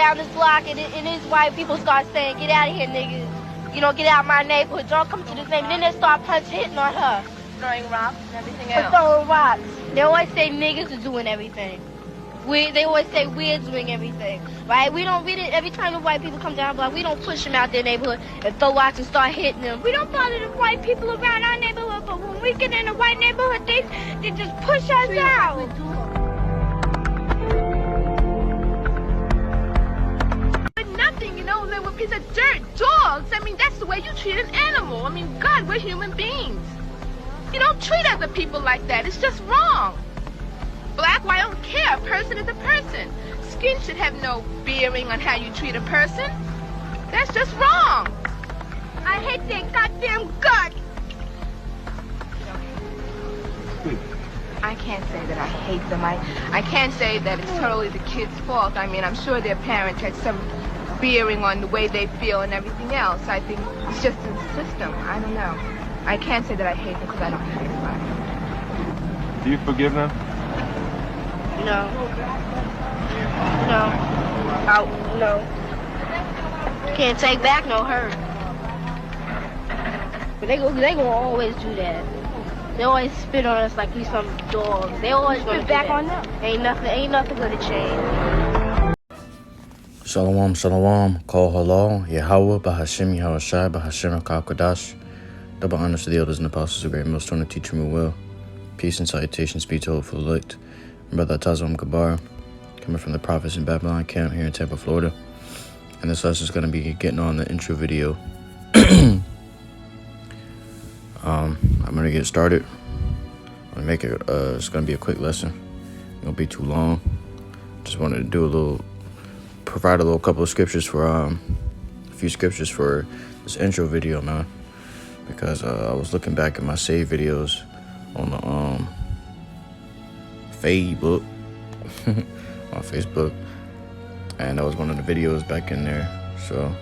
down this block and these white people start saying, get out of here, niggas. You know, get out of my neighborhood. Don't come to this neighborhood. Then they start hitting on her. Throwing rocks and everything else. Throwing rocks. They always say niggas are doing everything. They always say we're doing everything, right? Every time the white people come down the block, we don't push them out their neighborhood and throw rocks and start hitting them. We don't bother the white people around our neighborhood, but when we get in a white neighborhood, they just push us out. Nothing, you know, they were a piece of dirt, dogs. I mean, that's the way you treat an animal. I mean, God, we're human beings. You don't treat other people like that. It's just wrong. Black, white, I don't care. A person is a person. Skin should have no bearing on how you treat a person. That's just wrong. I hate their goddamn guts. I can't say that I hate them. I can't say that it's totally the kids' fault. I mean, I'm sure their parents had some bearing on the way they feel and everything else. I think it's just in the system. I don't know. I can't say that I hate them because I don't hate anybody. Do you forgive them? No. Can't take back no hurt. But they gonna always do that. They always spit on us like we some dogs. They always gonna spit back on them. Ain't nothing gonna change. Shalom, shalom. Call halal. YAHAWAH, BAHASHAM, YAHAWASHI, BAHASHAM, QADASH. Double honors to the elders and apostles of great millstone to teach me well. Peace and salutations be to hopeful light. Brother Tazom Gabar, coming from the Prophets in Babylon camp here in Tampa, Florida. And this lesson is going to be getting on the intro video. I'm going to get started. I'm going to make it, it's going to be a quick lesson. It won't be too long. Just wanted to provide a couple of scriptures for, a few scriptures for this intro video, man. Because I was looking back at my save videos on the, Facebook on Facebook, and that was one of the videos back in there, so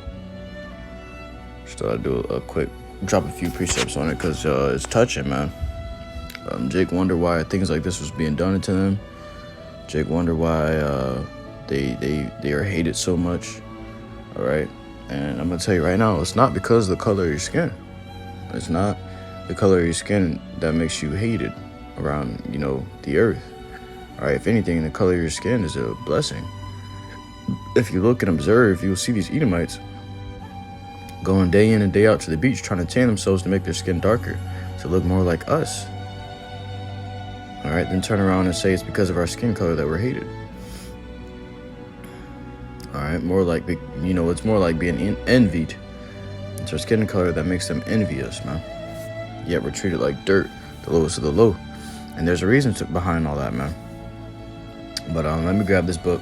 just thought I'd do a quick drop a few precepts on it because it's touching, man. Jake wonder why things like this was being done to them. Jake wonder why they are hated so much. All right, and I'm gonna tell you right now, it's not because of the color of your skin. It's not the color of your skin that makes you hated around, you know, the earth. All right, if anything, the color of your skin is a blessing. If you look and observe, you'll see these Edomites going day in and day out to the beach trying to tan themselves to make their skin darker, to look more like us. All right, then turn around and say it's because of our skin color that we're hated. All right, more like, you know, it's more like being envied. It's our skin color that makes them envy us, man. Yet we're treated like dirt, the lowest of the low. And there's a reason behind all that, man. But let me grab this book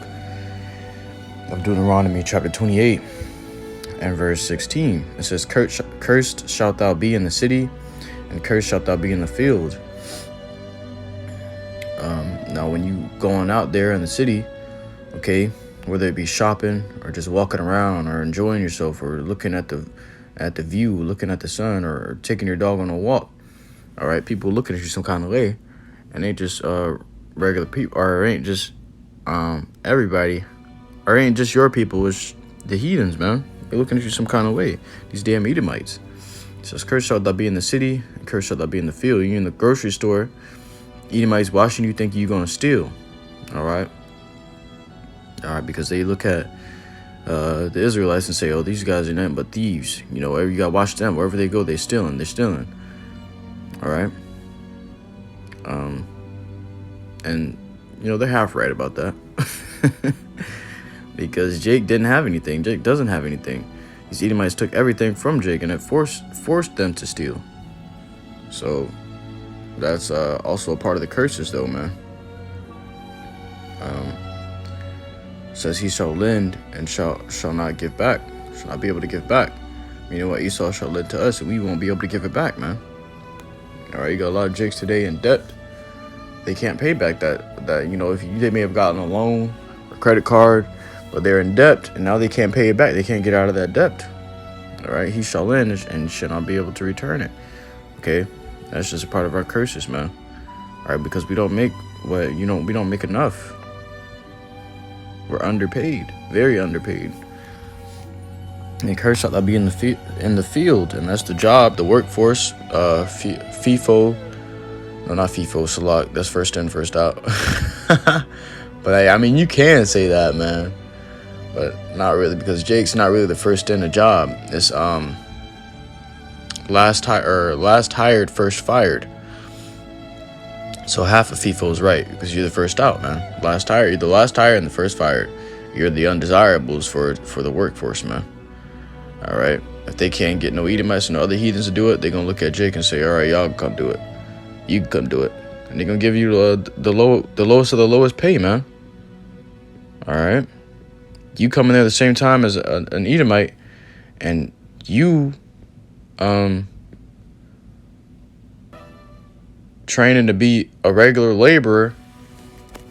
of Deuteronomy chapter 28 and verse 16. It says, Cursed shalt thou be in the city, and cursed shalt thou be in the field. Now, when you going out there in the city, okay, whether it be shopping or just walking around or enjoying yourself or looking at the view, looking at the sun, or taking your dog on a walk, all right, people looking at you some kind of way, and they just regular people, or it ain't just everybody, or it ain't just your people, it's the heathens, man. They're looking at you some kind of way. These damn Edomites. It says, Cursed shalt thou be in the city, and cursed shalt thou be in the field. You're in the grocery store, Edomites watching you, think you're gonna steal. All right, because they look at the Israelites and say, oh, these guys are nothing but thieves. You know, you gotta watch them. Wherever they go, they're stealing. All right. And you know, they're half right about that. Because Jake didn't have anything. Jake doesn't have anything. These Edomites took everything from Jake, and it forced them to steal. So that's also a part of the curses, though, man. Says he shall lend and shall not give back. Shall not be able to give back. You know what? Esau shall lend to us, and we won't be able to give it back, man. All right, you got a lot of Jakes today in debt. They can't pay back that you know, they may have gotten a loan or credit card, but they're in debt, and now they can't pay it back. They can't get out of that debt. All right, he shall lend and shall not be able to return it. Okay, that's just a part of our curses, man. All right, because we don't make we don't make enough. We're underpaid, very underpaid. And cursed shalt thou be in the field, and that's the job, the workforce. FIFO, no, not FIFO, Salak. That's first in, first out. But I mean, you can say that, man, but not really, because Jake's not really the first in the job. It's last hired, first fired. So half of FIFO is right, because you're the first out, man. You're the last hired and the first fired. You're the undesirables for the workforce, man. All right. If they can't get no Edomites and no other heathens to do it, they're gonna look at Jake and say, all right, y'all can come do it. You can come do it, and they're gonna give you the lowest of the lowest pay, man. All right. You come in there the same time as an Edomite, and you training to be a regular laborer,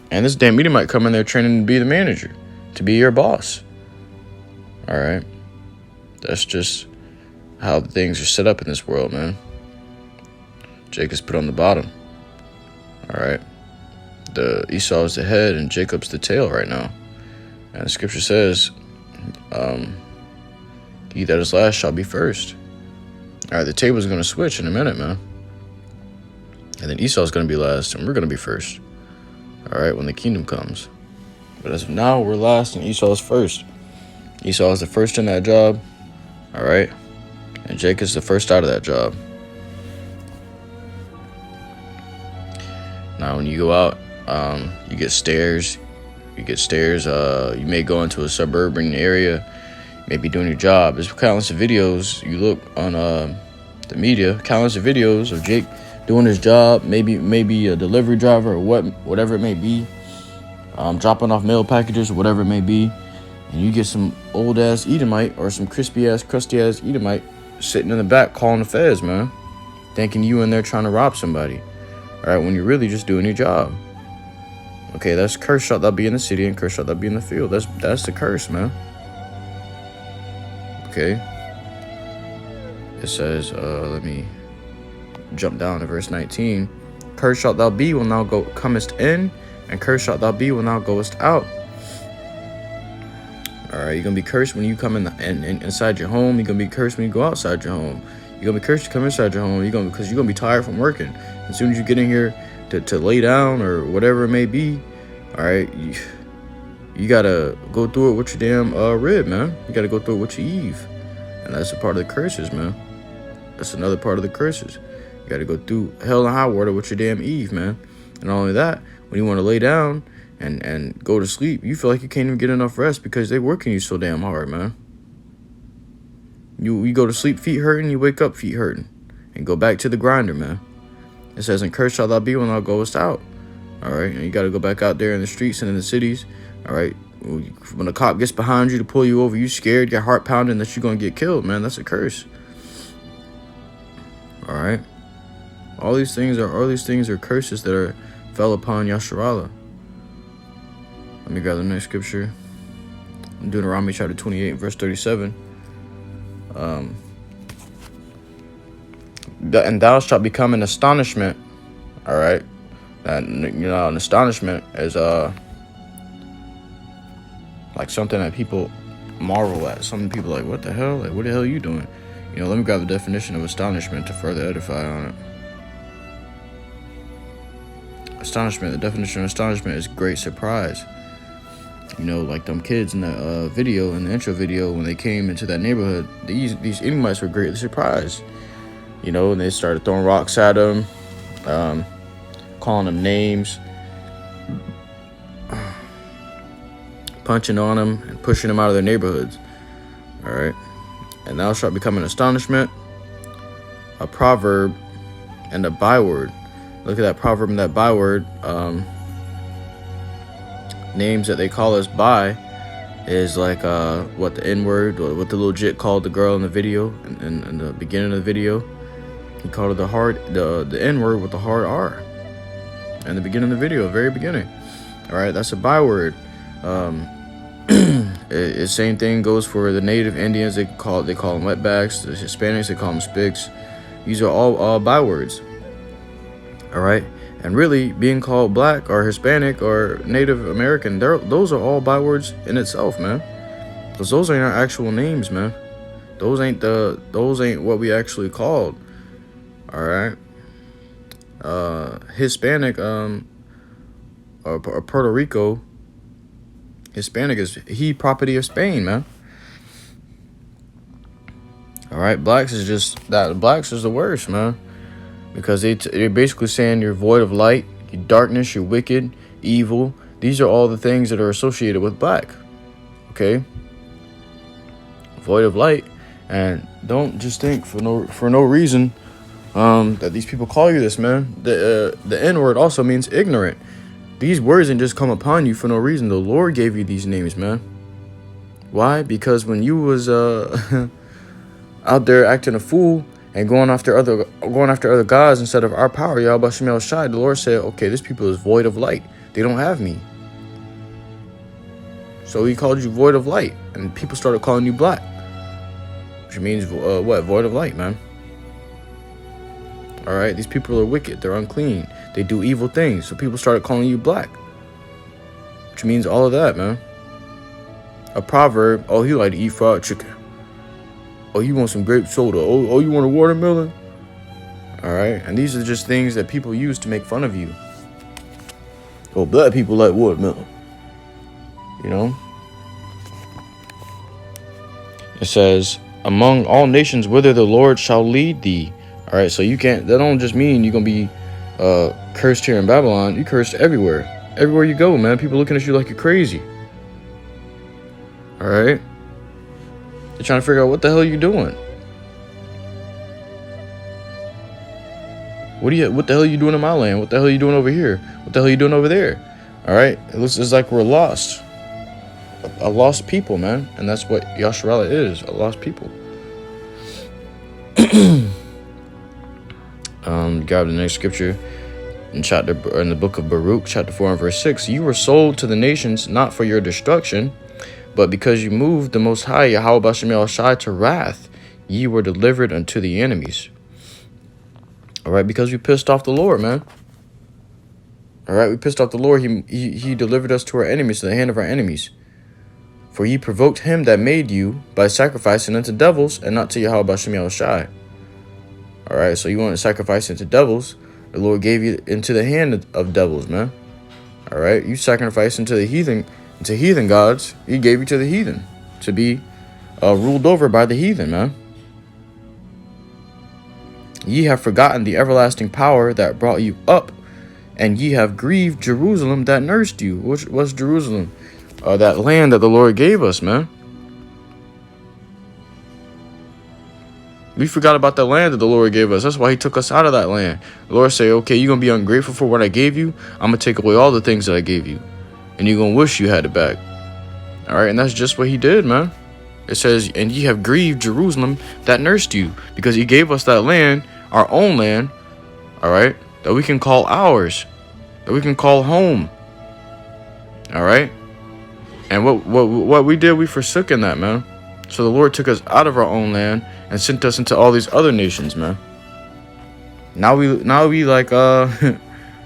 and this damn Edomite come in there training to be the manager, to be your boss. All right. That's just how things are set up in this world, man. Jake is put on the bottom. All right. The Esau is the head and Jacob's the tail right now. And the scripture says, he that is last shall be first. All right, the table's going to switch in a minute, man. And then Esau's going to be last and we're going to be first. All right, when the kingdom comes. But as of now, we're last and Esau's first. Esau is the first in that job. All right. And Jake is the first out of that job. Now, when you go out, you get stares. You may go into a suburban area. You may be doing your job. There's countless of videos. You look on the media, countless of videos of Jake doing his job. Maybe a delivery driver or whatever it may be. Dropping off mail packages or whatever it may be. And you get some old ass Edomite or some crusty ass Edomite sitting in the back calling the feds, man, thinking you in there trying to rob somebody. All right, when you're really just doing your job. Okay, that's cursed shalt thou be in the city and cursed shalt thou be in the field. That's the curse, man. Okay. It says, let me jump down to verse 19. Cursed shalt thou be when thou comest in, and cursed shalt thou be when thou goest out. All right, you're going to be cursed when you come inside your home. You're going to be cursed when you go outside your home. You're going to be cursed to come inside your home because you're going to be tired from working. As soon as you get in here to lay down or whatever it may be, all right, you got to go through it with your damn rib, man. You got to go through it with your Eve. And that's a part of the curses, man. That's another part of the curses. You got to go through hell and high water with your damn Eve, man. And not only that, when you want to lay down and go to sleep, you feel like you can't even get enough rest because they're working you so damn hard, man. You go to sleep feet hurting, you wake up feet hurting, and go back to the grinder, man. It says, and cursed shalt thou be when thou goest out. All right, and you got to go back out there in the streets and in the cities. All right, when a cop gets behind you to pull you over, you scared, your heart pounding that you're going to get killed, man. That's a curse. All right, all these things are curses that fell upon Yasharallah. Let me grab the next scripture. Deuteronomy chapter 28, verse 37. And thou shalt become an astonishment. All right. And an astonishment is like something that people marvel at. Some people are like, what the hell? Like, what the hell are you doing? Let me grab the definition of astonishment to further edify on it. Astonishment. The definition of astonishment is great surprise. Like them kids in the video, in the intro video, when they came into that neighborhood, these Edomites were greatly surprised. And they started throwing rocks at them, calling them names, punching on them, and pushing them out of their neighborhoods. All right. And thou shalt become an astonishment, a proverb, and a byword. Look at that proverb and that byword. Names that they call us by is like what the N-word, what the little jit called the girl in the video, in the beginning of the video. He called her the N-word with the hard R. In the beginning of the video, very beginning. All right, that's a byword. Same thing goes for the native Indians. They call them wetbacks. The Hispanics, they call them spics. These are all bywords. All right, And really, being called black or Hispanic or Native American, those are all bywords in itself, man. Because those ain't our actual names, man. Those ain't what we actually called. All right. Hispanic, or Puerto Rico. Hispanic is property of Spain, man. All right. Blacks is just that. Blacks is the worst, man. Because they're basically saying you're void of light, you're darkness, you're wicked, evil. These are all the things that are associated with black. Okay? Void of light. And don't just think for no reason that these people call you this, man. The N-word also means ignorant. These words didn't just come upon you for no reason. The Lord gave you these names, man. Why? Because when you was out there acting a fool and going after other gods instead of our power, YAHAWASHI, the Lord said, okay, this people is void of light. They don't have me. So he called you void of light. And people started calling you black. Which means, what? Void of light, man. Alright, these people are wicked. They're unclean. They do evil things. So people started calling you black. Which means all of that, man. A proverb, oh, he like to eat fried chicken. Oh, you want some grape soda? Oh, you want a watermelon? All right. And these are just things that people use to make fun of you. Oh, black people like watermelon. You know? It says, among all nations, whither the Lord shall lead thee. All right. So you can't, that don't just mean you're going to be cursed here in Babylon. You cursed everywhere. Everywhere you go, man. People looking at you like you're crazy. All right. They're trying to figure out what the hell you're doing. What the hell are you doing in my land? What the hell are you doing over here? What the hell are you doing over there? All right. It looks like we're lost. A lost people, man. And that's what Yasharallah is. A lost people. Grab the next scripture in the book of Baruch, chapter 4 and verse 6. You were sold to the nations, not for your destruction, but because you moved the Most High, YAHAWASHI, to wrath, ye were delivered unto the enemies. All right, because we pissed off the Lord, man. All right, we pissed off the Lord. He delivered us to our enemies, to the hand of our enemies. For ye provoked him that made you by sacrificing unto devils and not to YAHAWASHI. All right, so you want to sacrifice into devils. The Lord gave you into the hand of devils, man. All right, you sacrificed into the heathen gods. He gave you to the heathen to be ruled over by the heathen, man. Ye have forgotten the everlasting power that brought you up, and ye have grieved Jerusalem that nursed you. Which was Jerusalem? That land that the Lord gave us, man. We forgot about the land that the Lord gave us. That's why he took us out of that land. The Lord say, okay, you're going to be ungrateful for what I gave you. I'm going to take away all the things that I gave you. And you're going to wish you had it back. All right, and that's just what he did, man. It says, and ye have grieved Jerusalem that nursed you. Because he gave us that land, our own land, all right, that we can call ours. That we can call home. All right? And what we did, we forsook in that, man. So the Lord took us out of our own land and sent us into all these other nations, man. Now we like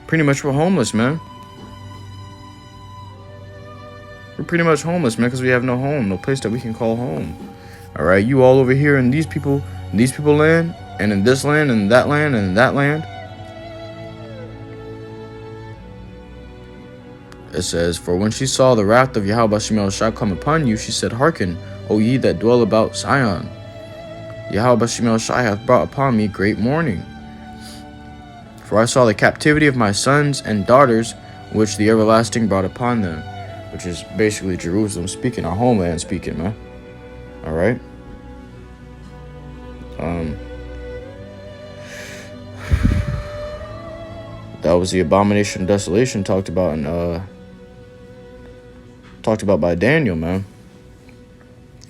pretty much we're homeless, man. We're pretty much homeless, man, because we have no home, no place that we can call home. All right, you all over here in these people land, and in this land, and that land, and in that land. It says, for when she saw the wrath of YAHAWASHI come upon you, she said, hearken, O ye that dwell about Zion. YAHAWASHI hath brought upon me great mourning. For I saw the captivity of my sons and daughters, which the everlasting brought upon them. Which is basically Jerusalem speaking, our homeland speaking, man. All right. That was the abomination of desolation talked about by Daniel, man.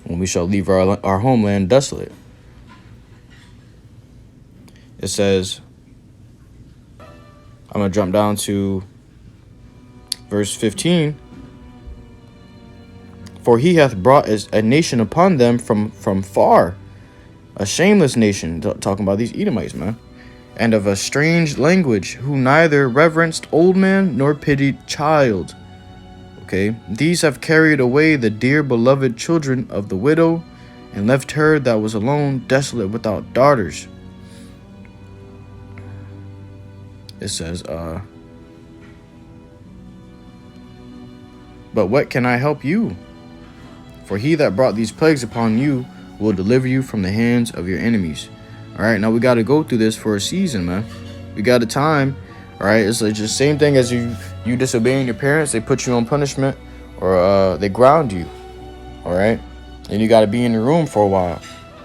When we shall leave our homeland desolate. It says, I'm going to jump down to verse 15. For he hath brought a nation upon them from far, a shameless nation, talking about these Edomites, man. and of a strange language, who neither reverenced old man nor pitied child. Okay, these have carried away the dear beloved children of the widow, and left her that was alone, desolate, without daughters. It says, but what can I help you? For he that brought these plagues upon you will deliver you from the hands of your enemies. All right, now we got to go through this for a season, man. We got a time. All right, it's like just the same thing as you disobeying your parents. They put you on punishment, or they ground you. All right, and you got to be in the room for a while,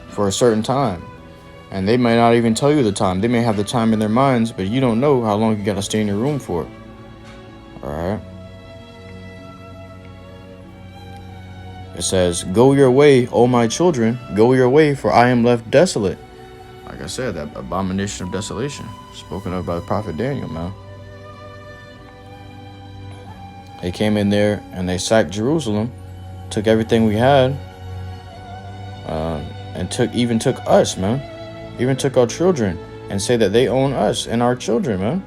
for a certain time, and they might not even tell you the time. They may have the time in their minds, but you don't know how long you got to stay in your room for. All right. It says, "Go your way, O my children, go your way, for I am left desolate." Like I said, that abomination of desolation spoken of by the prophet Daniel, man. They came in there and they sacked Jerusalem, took everything we had, and took us, man. Even took our children, and say that they own us and our children, man.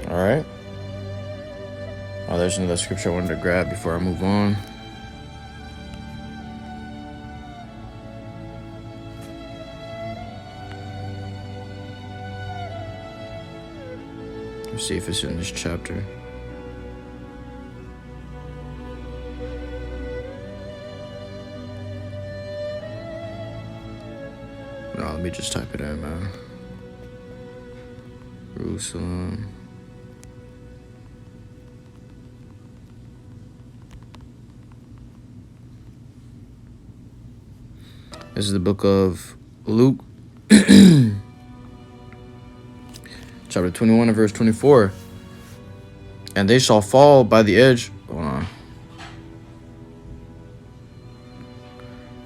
All right. Oh, there's another scripture I wanted to grab before I move on. Let's see if it's in this chapter. No, let me just type it in, man. Jerusalem. This is the book of Luke, chapter 21 and verse 24. And they shall fall by the edge.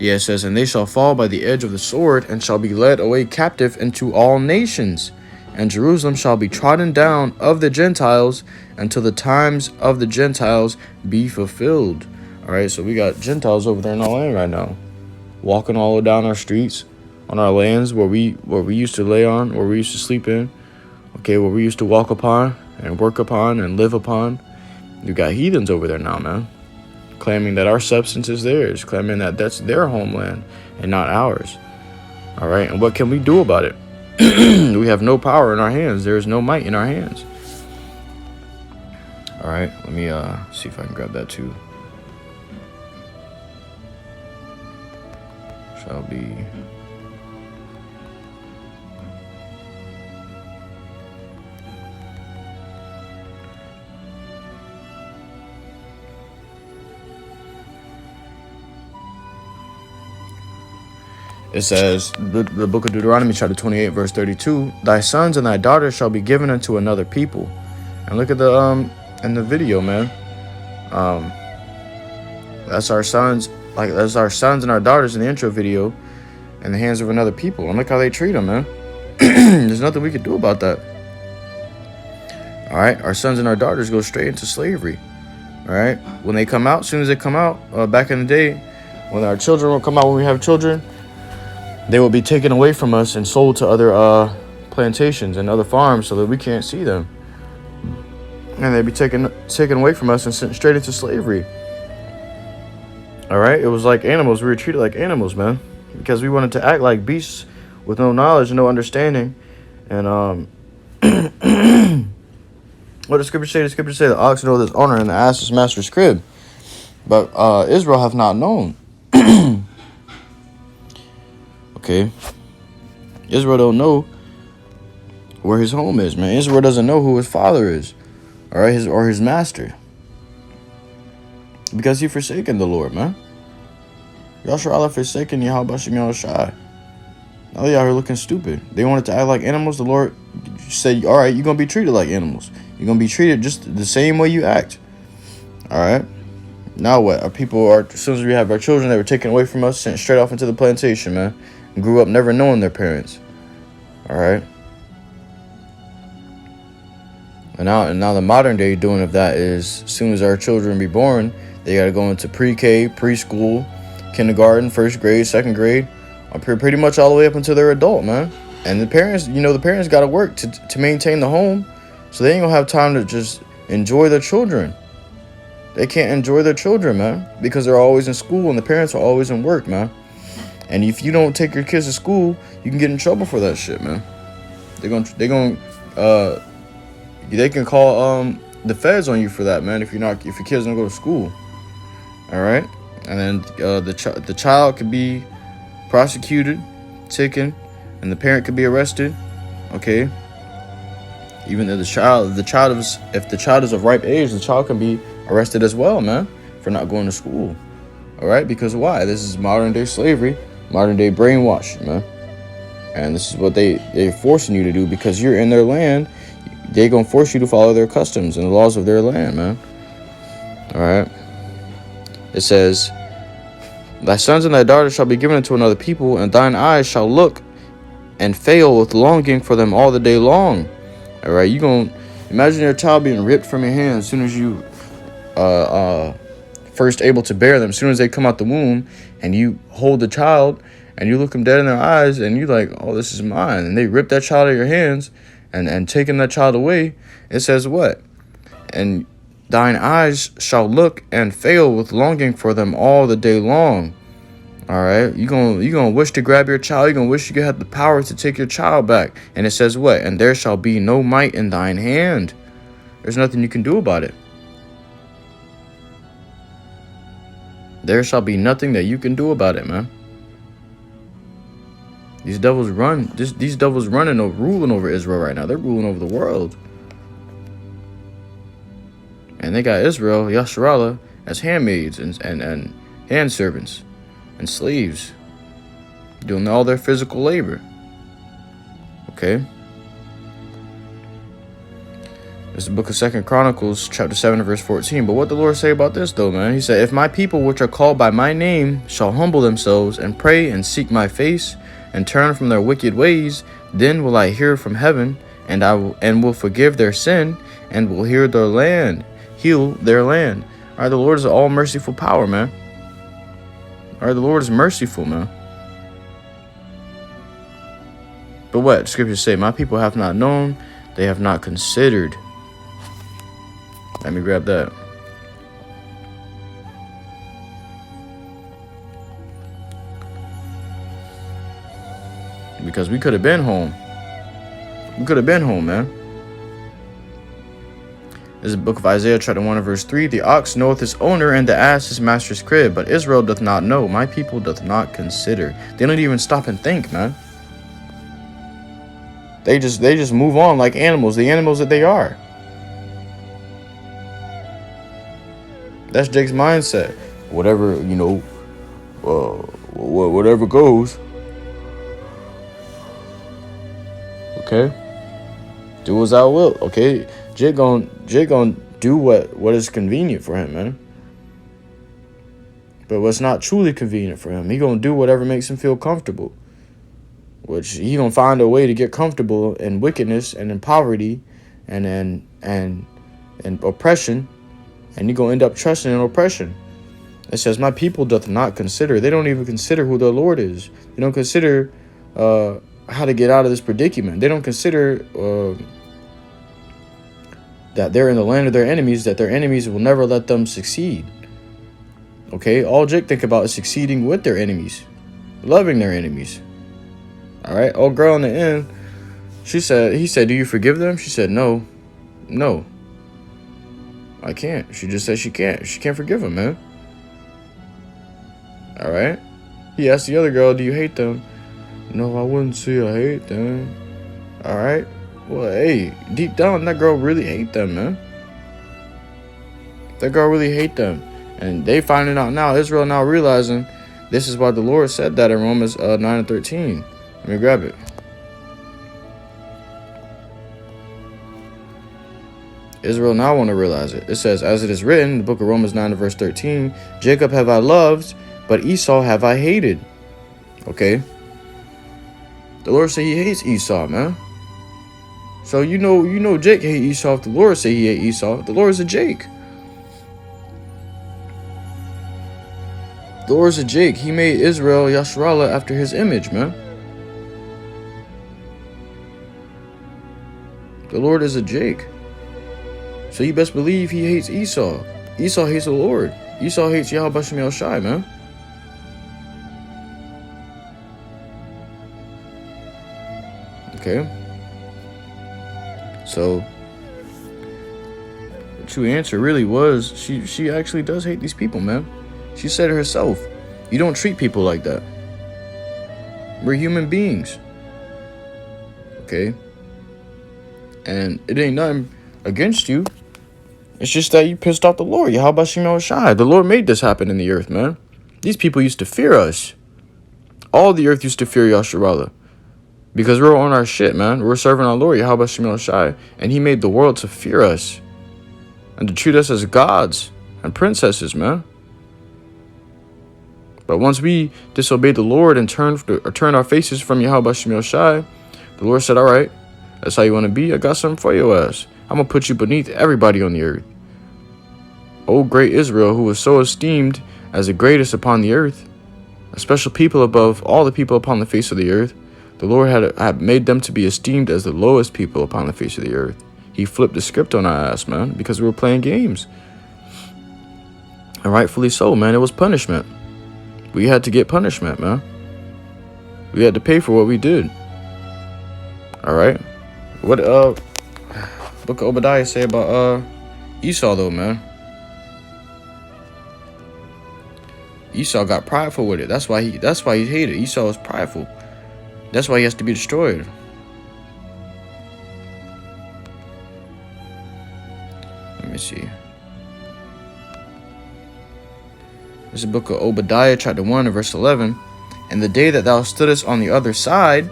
Yeah, it says, and they shall fall by the edge of the sword, and shall be led away captive into all nations. And Jerusalem shall be trodden down of the Gentiles until the times of the Gentiles be fulfilled. All right, so we got Gentiles over there in our land right now, walking all down our streets, on our lands where we used to lay on, where we used to sleep in, okay, where we used to walk upon and work upon and live upon. You got heathens over there now, man, claiming that our substance is theirs, claiming that that's their homeland and not ours. All right, and what can we do about it? We have no power in our hands. There is no might in our hands. All right, let me see if I can grab that too. Shall be It says, the book of Deuteronomy, chapter 28, verse 32, thy sons and thy daughters shall be given unto another people. And look at the in the video, man. That's our sons, that's our sons and our daughters in the intro video, in the hands of another people. And look how they treat them, man. There's nothing we could do about that. All right, our sons and our daughters go straight into slavery. All right, when they come out, as soon as they come out, back in the day, when our children will come out, when we have children, they will be taken away from us and sold to other plantations and other farms so that we can't see them. And they'd be taken away from us and sent straight into slavery. All right, it was like animals. We were treated like animals, man, because we wanted to act like beasts with no knowledge and no understanding. And what does Scripture say? The Scripture say the ox knoweth his owner and the ass his master's crib. But Israel have not known. Okay, Israel don't know where his home is, man. Israel doesn't know who his father is, all right, his master, because he forsaken the Lord, man. Yahshua forsaken Yahawashim Yahawashi. Now they out here looking stupid. They wanted to act like animals. The Lord said, all right, you're gonna be treated like animals. You're gonna be treated just the same way you act. All right. Now what? Our people are, as soon as we have our children, they were taken away from us, sent straight off into the plantation, man. And grew up never knowing their parents. All right. And now the modern day doing of that is, as soon as our children be born, they got to go into pre-K, preschool, kindergarten, first grade, second grade, pretty much all the way up until they're adult, man. And the parents, the parents got to work to maintain the home, so they ain't gonna have time to just enjoy their children. They can't enjoy their children, man, because they're always in school and the parents are always in work, man. And if you don't take your kids to school, you can get in trouble for that shit, man. They can call the feds on you for that, man. If your kids don't go to school, all right. And then the child could be prosecuted, taken, and the parent could be arrested. Okay. Even if the child is of ripe age, the child can be arrested as well, man, for not going to school. All right, because why? This is modern day slavery, modern day brainwashing, man. And this is what they're forcing you to do because you're in their land. They're gonna force you to follow their customs and the laws of their land, man. All right. It says, "Thy sons and thy daughters shall be given unto another people, and thine eyes shall look and fail with longing for them all the day long." All right, you gonna imagine your child being ripped from your hand as soon as you first able to bear them. As soon as they come out the womb, and you hold the child and you look them dead in their eyes, and you like, "Oh, this is mine," and they rip that child out of your hands and taking that child away. It says what? "And thine eyes shall look and fail with longing for them all the day long." All right, you gonna wish to grab your child. You're gonna wish you could have the power to take your child back. And it says what? "And there shall be no might in thine hand." There's nothing you can do about it. There shall be nothing that you can do about it, man. These devils running over, ruling over Israel right now. They're ruling over the world. And they got Israel, Yasharallah, as handmaids and hand servants and slaves, doing all their physical labor. Okay. It's the book of 2 Chronicles, chapter 7, verse 14. But what the Lord say about this, though, man? He said, "If my people, which are called by my name, shall humble themselves and pray and seek my face and turn from their wicked ways, then will I hear from heaven, and will forgive their sin, and will heal their land." All right, the Lord is an all-merciful power, man. All right, the Lord is merciful, man. But what? The scriptures say, "My people have not known, they have not considered." Let me grab that. Because we could have been home. We could have been home, man. This is the book of Isaiah, chapter 1, verse 3. "The ox knoweth his owner, and the ass his master's crib. But Israel doth not know. My people doth not consider." They don't even stop and think, man. They just move on like animals, the animals that they are. That's Jake's mindset. Whatever, whatever goes. Okay? Do as I will, okay? Jake gon' do what is convenient for him, man. But what's not truly convenient for him, he gonna do whatever makes him feel comfortable. Which he gonna find a way to get comfortable in wickedness and in poverty and oppression, and you gonna end up trusting in oppression. It says, "My people doth not consider." They don't even consider who their Lord is. They don't consider how to get out of this predicament. They don't consider that they're in the land of their enemies, that their enemies will never let them succeed. Okay, all Jake think about is succeeding with their enemies, loving their enemies. All right, old girl in the end, he said, "Do you forgive them?" She said, No, I can't. She just said she can't forgive them, man. All right. He asked the other girl, "Do you hate them?" "No, I wouldn't say I hate them." All right. Well, hey, deep down, that girl really hate them, man. That girl really hate them. And they finding out now, Israel now realizing this is why the Lord said that in Romans 9:13. Let me grab it. Israel now want to realize it. It says, "As it is written," the book of Romans 9 verse 13, "Jacob have I loved, but Esau have I hated." Okay. The Lord say he hates Esau, man. So you know Jake hate Esau. If the Lord say he hate Esau, the Lord is a Jake. The Lord is a Jake. He made Israel, Yasharallah, after his image, man. The Lord is a Jake. So you best believe he hates Esau. Esau hates the Lord. Esau hates YAHAWASHI, man. Okay. So the true answer really was she actually does hate these people, man. She said it herself. You don't treat people like that. We're human beings. Okay? And it ain't nothing against you. It's just that you pissed off the Lord. YAHAWASHI. The Lord made this happen in the earth, man. These people used to fear us. All the earth used to fear Yasharallah. Because we're on our shit, man. We're serving our Lord, YAHAWASHI. And he made the world to fear us. And to treat us as gods and princesses, man. But once we disobeyed the Lord and turned our faces from YAHAWASHI, the Lord said, all right, that's how you want to be? I got something for your ass. I'm going to put you beneath everybody on the earth. O great Israel, who was so esteemed as the greatest upon the earth, a special people above all the people upon the face of the earth, the Lord had made them to be esteemed as the lowest people upon the face of the earth. He flipped the script on our ass, man, because we were playing games. And rightfully so, man. It was punishment. We had to get punishment, man. We had to pay for what we did. All right. What Book of Obadiah say about Esau though, man? Esau got prideful with it. That's why he hated. Esau was prideful. That's why he has to be destroyed. Let me see. This is the book of Obadiah, chapter 1, and verse 11. And the day that thou stoodest on the other side,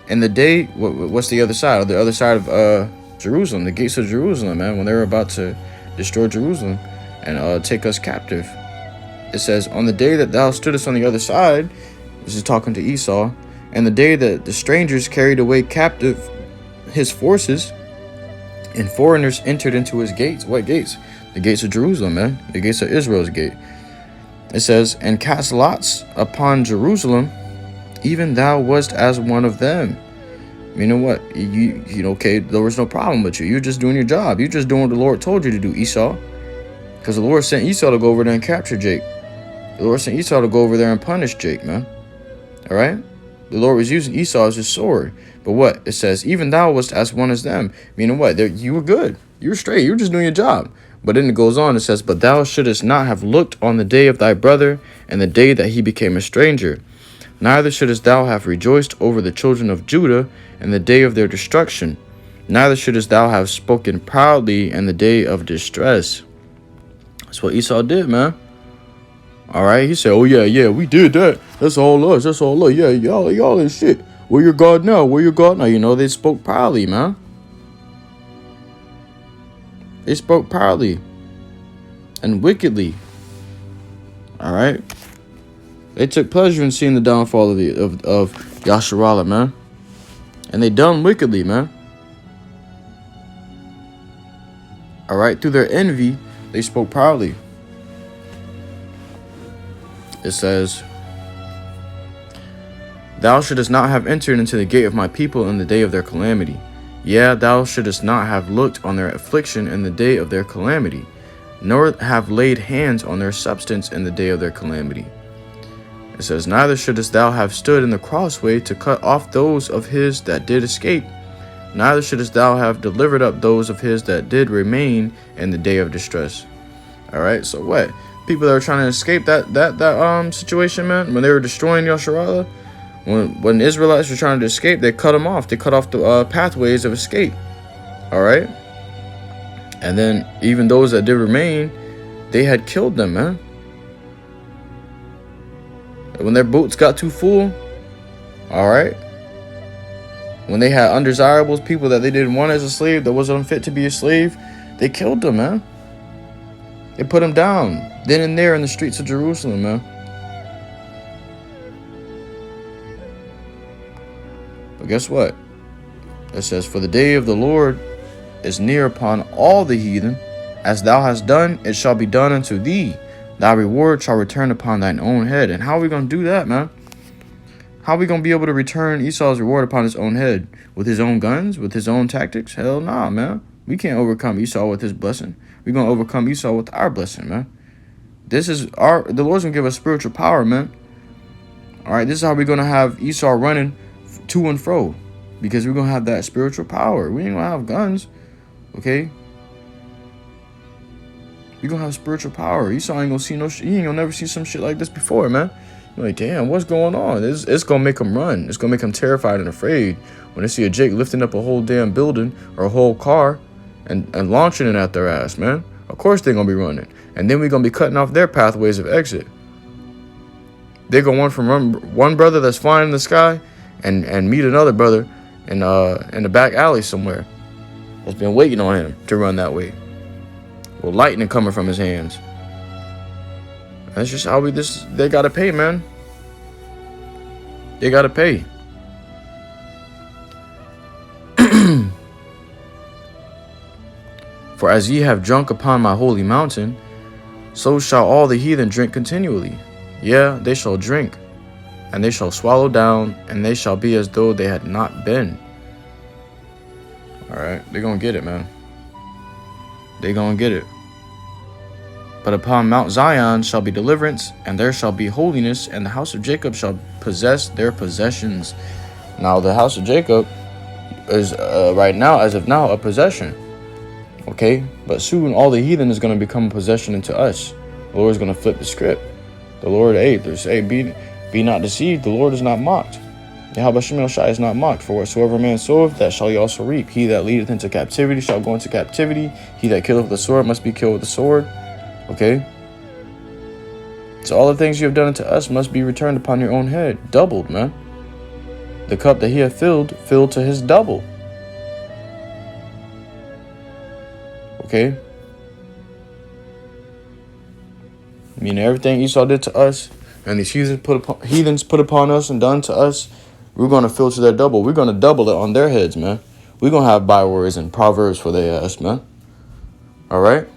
and the day, what's the other side? The other side of Jerusalem, the gates of Jerusalem, man, when they were about to destroy Jerusalem and take us captive. It says, on the day that thou stoodest on the other side, this is talking to Esau, and the day that the strangers carried away captive his forces, and foreigners entered into his gates. What gates? The gates of Jerusalem, man. The gates of Israel's gate. It says, and cast lots upon Jerusalem, even thou wast as one of them. You know what? You know, okay, there was no problem with you. You're just doing your job. You're just doing what the Lord told you to do, Esau. Because the Lord sent Esau to go over there and capture Jake. The Lord sent Esau to go over there and punish Jake, man. All right? The Lord was using Esau as his sword. But what? It says, even thou wast as one as them. Meaning what? You were good. You were straight. You were just doing your job. But then it goes on. It says, but thou shouldest not have looked on the day of thy brother and the day that he became a stranger. Neither shouldest thou have rejoiced over the children of Judah in the day of their destruction. Neither shouldest thou have spoken proudly in the day of distress. That's what Esau did, man. All right. He said, oh, yeah, we did that. That's all us. That's all us. Yeah, y'all is shit. Where your God now? Where your God now? You know, they spoke proudly, man. They spoke proudly and wickedly. All right. They took pleasure in seeing the downfall of Yasharallah, man. And they done wickedly, man. All right. Through their envy, they spoke proudly. It says, thou shouldest not have entered into the gate of my people in the day of their calamity. Yeah, thou shouldest not have looked on their affliction in the day of their calamity, nor have laid hands on their substance in the day of their calamity. It says, neither shouldest thou have stood in the crossway to cut off those of his that did escape, neither shouldest thou have delivered up those of his that did remain in the day of distress. All right, so what? People that were trying to escape that situation, man, when they were destroying Yasharallah, when the Israelites were trying to escape, they cut them off. They cut off the pathways of escape. All right. And then even those that did remain, they had killed them, man. When their boots got too full, all right. When they had undesirables, people that they didn't want as a slave, that wasn't unfit to be a slave, they killed them, man. They put them down then and there in the streets of Jerusalem, man. But guess what? It says, for the day of the Lord is near upon all the heathen. As thou hast done, it shall be done unto thee. thy reward shall return upon thine own head. And how are we going to do that, man? How are we going to be able to return Esau's reward upon his own head? With his own guns? With his own tactics? Hell nah, man. We can't overcome Esau with his blessing. We're going to overcome Esau with our blessing, man. The Lord's going to give us spiritual power, man. All right, this is how we're going to have Esau running to and fro. Because we're going to have that spiritual power. We ain't going to have guns, okay? We're going to have spiritual power. Esau ain't going to see no shit. He ain't going to never see some shit like this before, man. You're like, damn, what's going on? It's going to make him run. It's going to make him terrified and afraid when they see a Jake lifting up a whole damn building or a whole car and launching it at their ass, man. Of course they're going to be running. And then we're going to be cutting off their pathways of exit. They're going to run from one brother that's flying in the sky and meet another brother in the back alley somewhere that's been waiting on him to run that way. With lightning coming from his hands. That's just how they got to pay, man. They got to pay. For as ye have drunk upon my holy mountain, so shall all the heathen drink continually. Yeah, they shall drink, and they shall swallow down, and they shall be as though they had not been. All right, they're going to get it, man. They're going to get it. But upon Mount Zion shall be deliverance, and there shall be holiness, and the house of Jacob shall possess their possessions. Now, the house of Jacob is right now, as of now, a possession. Okay? But soon, all the heathen is going to become a possession into us. The Lord is going to flip the script. The Lord, be not deceived. The Lord is not mocked. YAHAWASHI is not mocked. For whatsoever man soweth, that shall he also reap. He that leadeth into captivity shall go into captivity. He that killeth with the sword must be killed with the sword. Okay? So all the things you have done unto us must be returned upon your own head. Doubled, man. The cup that he hath filled to his double. Okay? I mean, everything Esau did to us, and these heathens put upon us and done to us, we're going to fill to their double. We're going to double it on their heads, man. We're going to have bywords and proverbs for their ass, man. All right?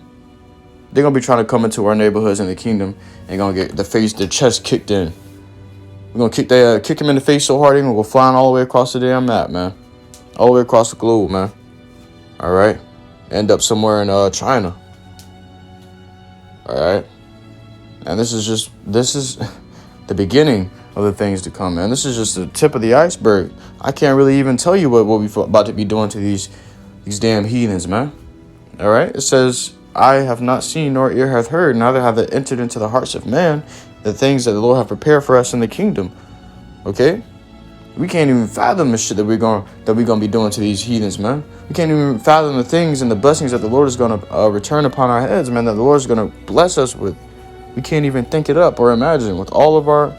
They're going to be trying to come into our neighborhoods in the kingdom and going to get their chest kicked in. We're going to kick them in the face so hard, they're going to go flying all the way across the damn map, man. All the way across the globe, man. All right? End up somewhere in China. All right? And this is the beginning of the things to come, man. This is just the tip of the iceberg. I can't really even tell you what we're about to be doing to these damn heathens, man. All right? It says, I have not seen nor ear hath heard, neither have they entered into the hearts of man, the things that the Lord hath prepared for us in the kingdom. Okay? We can't even fathom the shit that we're gonna be doing to these heathens, man. We can't even fathom the things and the blessings that the Lord is gonna return upon our heads, man. That the Lord is gonna bless us with. We can't even think it up or imagine. With all of our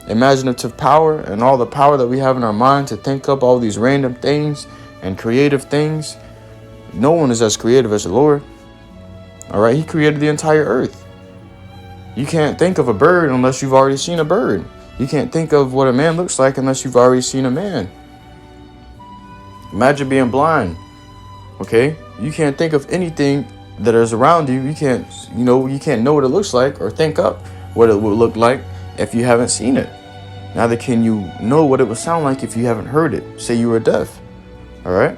imaginative power and all the power that we have in our mind to think up all these random things and creative things, no one is as creative as the Lord. All right, he created the entire earth. You can't think of a bird unless you've already seen a bird. You can't think of what a man looks like unless you've already seen a man. Imagine being blind. Okay? You can't think of anything that is around you. You can't know what it looks like or think up what it would look like if you haven't seen it. Neither can you know what it would sound like if you haven't heard it. Say you were deaf. All right?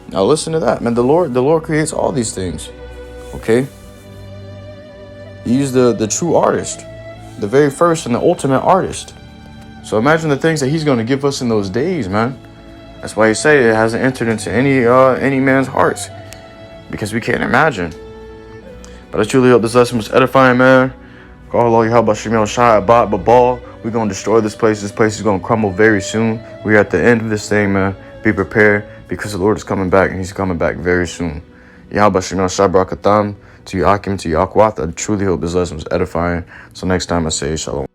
Now listen to that, man. The Lord creates all these things. Okay? He's the true artist. The very first and the ultimate artist. So imagine the things that he's going to give us in those days, man. That's why he say it hasn't entered into any man's hearts. Because we can't imagine. But I truly hope this lesson was edifying, man. Call YAHAWASHI, Babal. We're going to destroy this place. This place is going to crumble very soon. We're at the end of this thing, man. Be prepared because the Lord is coming back and he's coming back very soon. YAHAWASHI, to Yakim, to Yakwat. I truly hope this lesson was edifying. So next time I say shalom.